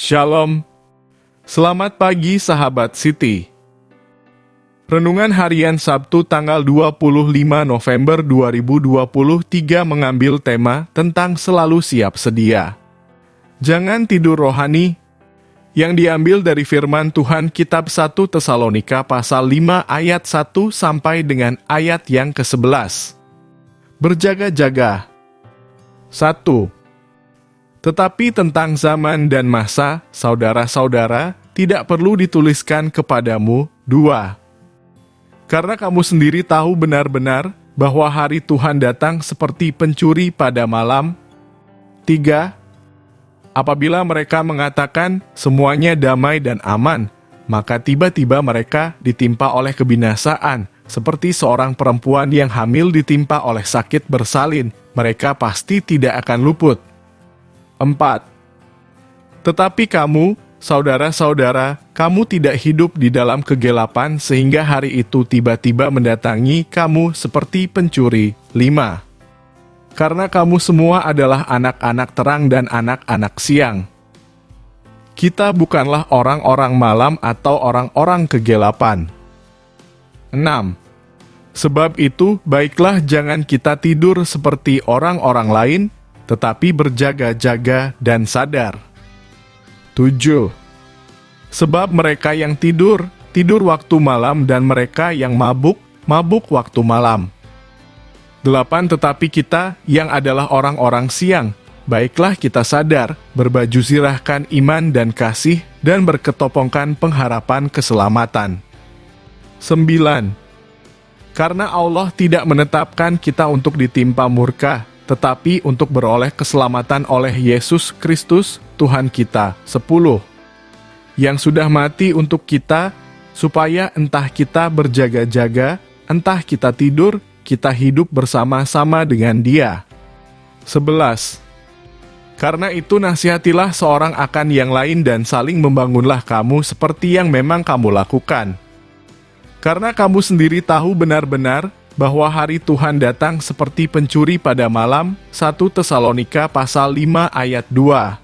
Shalom. Selamat pagi sahabat Siti. Renungan harian Sabtu tanggal 25 November 2023 mengambil tema tentang selalu siap sedia. Jangan tidur rohani, yang diambil dari firman Tuhan kitab 1 Tesalonika pasal 5 ayat 1 sampai dengan ayat yang ke-11. Berjaga-jaga. 1. Tetapi tentang zaman dan masa, saudara-saudara, tidak perlu dituliskan kepadamu. 2. Karena kamu sendiri tahu benar-benar bahwa hari Tuhan datang seperti pencuri pada malam. 3. Apabila mereka mengatakan semuanya damai dan aman, maka tiba-tiba mereka ditimpa oleh kebinasaan, seperti seorang perempuan yang hamil ditimpa oleh sakit bersalin. Mereka pasti tidak akan luput. 4. Tetapi kamu, saudara-saudara, kamu tidak hidup di dalam kegelapan sehingga hari itu tiba-tiba mendatangi kamu seperti pencuri. 5. Karena kamu semua adalah anak-anak terang dan anak-anak siang. Kita bukanlah orang-orang malam atau orang-orang kegelapan. 6. Sebab itu, baiklah jangan kita tidur seperti orang-orang lain, tetapi berjaga-jaga dan sadar. 7. Sebab mereka yang tidur, tidur waktu malam dan mereka yang mabuk, mabuk waktu malam. 8. Tetapi kita yang adalah orang-orang siang, baiklah kita sadar, berbaju zirahkan iman dan kasih, dan berketopongkan pengharapan keselamatan. 9. Karena Allah tidak menetapkan kita untuk ditimpa murka, tetapi untuk beroleh keselamatan oleh Yesus Kristus, Tuhan kita. 10. Yang sudah mati untuk kita, supaya entah kita berjaga-jaga, entah kita tidur, kita hidup bersama-sama dengan Dia. 11. Karena itu nasihatilah seorang akan yang lain dan saling membangunlah kamu seperti yang memang kamu lakukan. Karena kamu sendiri tahu benar-benar bahwa hari Tuhan datang seperti pencuri pada malam. 1 Tesalonika pasal 5 ayat 2.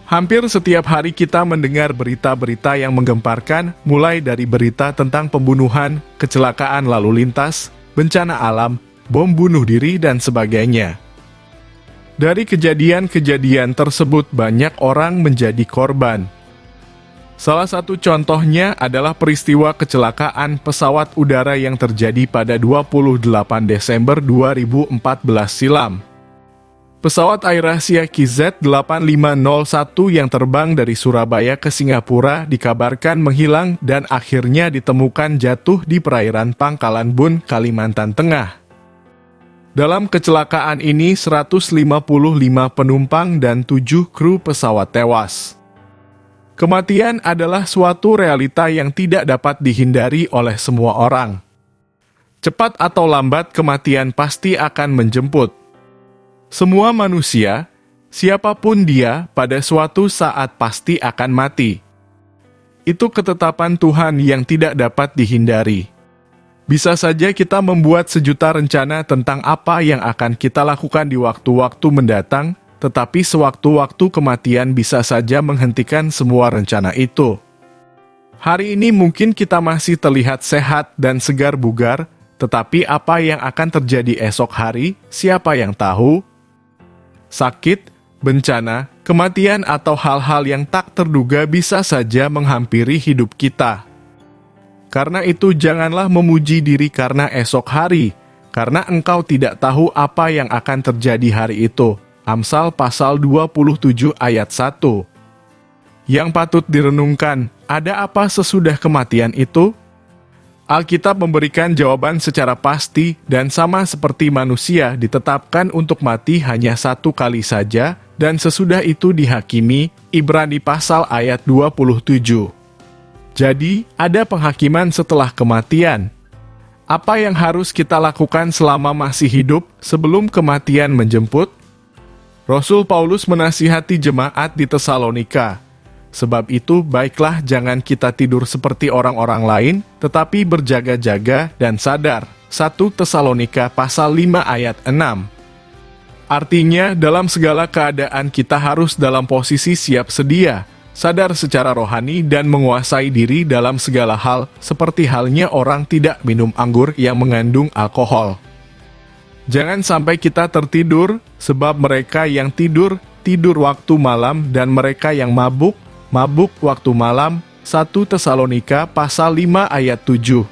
Hampir setiap hari kita mendengar berita-berita yang menggemparkan, mulai dari berita tentang pembunuhan, kecelakaan lalu lintas, bencana alam, bom bunuh diri, dan sebagainya. Dari kejadian-kejadian tersebut banyak orang menjadi korban. Salah satu contohnya adalah peristiwa kecelakaan pesawat udara yang terjadi pada 28 Desember 2014 silam. Pesawat AirAsia KZ8501 yang terbang dari Surabaya ke Singapura dikabarkan menghilang dan akhirnya ditemukan jatuh di perairan Pangkalan Bun, Kalimantan Tengah. Dalam kecelakaan ini 155 penumpang dan 7 kru pesawat tewas. Kematian adalah suatu realita yang tidak dapat dihindari oleh semua orang. Cepat atau lambat kematian pasti akan menjemput. Semua manusia, siapapun dia, pada suatu saat pasti akan mati. Itu ketetapan Tuhan yang tidak dapat dihindari. Bisa saja kita membuat sejuta rencana tentang apa yang akan kita lakukan di waktu-waktu mendatang, tetapi sewaktu-waktu kematian bisa saja menghentikan semua rencana itu. Hari ini mungkin kita masih terlihat sehat dan segar bugar, tetapi apa yang akan terjadi esok hari, siapa yang tahu? Sakit, bencana, kematian atau hal-hal yang tak terduga bisa saja menghampiri hidup kita. Karena itu janganlah memuji diri karena esok hari, karena engkau tidak tahu apa yang akan terjadi hari itu. Amsal pasal 27 ayat 1. Yang patut direnungkan, ada apa sesudah kematian itu? Alkitab memberikan jawaban secara pasti dan sama seperti manusia ditetapkan untuk mati hanya satu kali saja dan sesudah itu dihakimi. Ibrani pasal ayat 27. Jadi, ada penghakiman setelah kematian. Apa yang harus kita lakukan selama masih hidup sebelum kematian menjemput? Rasul Paulus menasihati jemaat di Tesalonika. Sebab itu, baiklah jangan kita tidur seperti orang-orang lain, tetapi berjaga-jaga dan sadar. 1 Tesalonika pasal 5 ayat 6. Artinya, dalam segala keadaan kita harus dalam posisi siap sedia, sadar secara rohani dan menguasai diri dalam segala hal, seperti halnya orang tidak minum anggur yang mengandung alkohol. Jangan sampai kita tertidur, sebab mereka yang tidur, tidur waktu malam, dan mereka yang mabuk, mabuk waktu malam. 1 Tesalonika pasal 5 ayat 7.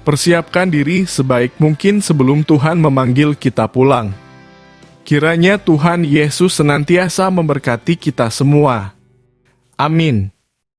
Persiapkan diri sebaik mungkin sebelum Tuhan memanggil kita pulang. Kiranya Tuhan Yesus senantiasa memberkati kita semua. Amin.